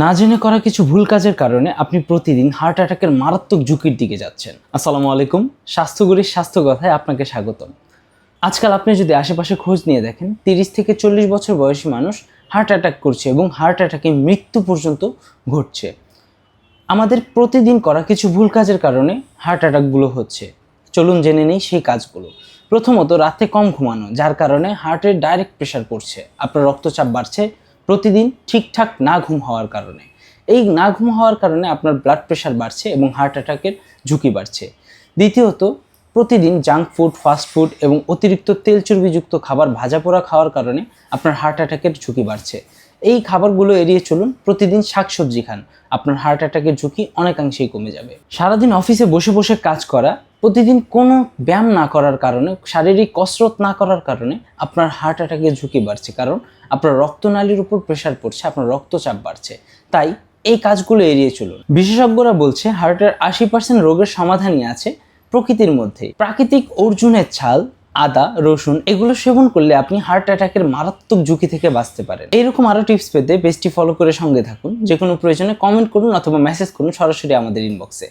না জেনে করা কিছু ভুল কাজের কারণে আপনি প্রতিদিন হার্ট অ্যাটাকের মারাত্মক ঝুঁকির দিকে যাচ্ছেন। আসসালামু আলাইকুম, স্বাস্থ্যগুরির স্বাস্থ্য কথায় আপনাকে স্বাগতম। আজকাল আপনি যদি আশেপাশে খোঁজ নিয়ে দেখেন 30 থেকে 40 বছর বয়সী মানুষ হার্ট অ্যাটাক করছে এবং হার্ট অ্যাটাকে মৃত্যু পর্যন্ত ঘটছে। আমাদের প্রতিদিন করা কিছু ভুল কাজের কারণে হার্ট অ্যাটাকগুলো হচ্ছে। চলুন জেনে নেই সেই কাজগুলো। প্রথমত, রাতে কম ঘুমানো, যার কারণে হার্টের ডাইরেক্ট প্রেশার পড়ছে, আপনার রক্তচাপ বাড়ছে প্রতিদিন ঠিকঠাক না ঘুম হওয়ার কারণে। এই না ঘুম হওয়ার কারণে আপনার ব্লাড প্রেশার বাড়ছে এবং হার্ট অ্যাটাকের ঝুঁকি বাড়ছে। দ্বিতীয়ত, প্রতিদিন জাঙ্ক ফুড, ফাস্ট ফুড এবং অতিরিক্ত তেল চর্বিযুক্ত খাবার ভাজা পোড়া খাওয়ার কারণে আপনার হার্ট অ্যাটাকের ঝুঁকি বাড়ছে। এই খাবারগুলো এড়িয়ে চলুন, প্রতিদিন শাকসবজি খান, আপনার হার্ট অ্যাটাকের ঝুঁকি অনেকাংশেই কমে যাবে। সারাদিন অফিসে বসে বসে কাজ করা, প্রতিদিন কোনো ব্যায়াম না করার কারণে, শারীরিক কসরত না করার কারণে আপনার হার্ট অ্যাটাকের ঝুঁকি বাড়ছে, কারণ আপনার রক্তনালীর উপর প্রেশার পড়ছে, আপনার রক্তচাপ বাড়ছে। তাই এই কাজগুলো এড়িয়ে চলুন। বিশেষজ্ঞরা বলছে হার্টের 80% রোগের সমাধানই আছে প্রকৃতির মধ্যে। প্রাকৃতিক অর্জুনের ছাল, আদা, রসুন এগুলো সেবন করলে আপনি হার্ট অ্যাটাকের মারাত্মক ঝুঁকি থেকে বাঁচতে পারেন। এইরকম আরো টিপস পেতে পেজটি ফলো করে সঙ্গে থাকুন। যে কোনো প্রয়োজনে কমেন্ট করুন অথবা মেসেজ করুন সরাসরি আমাদের ইনবক্সে।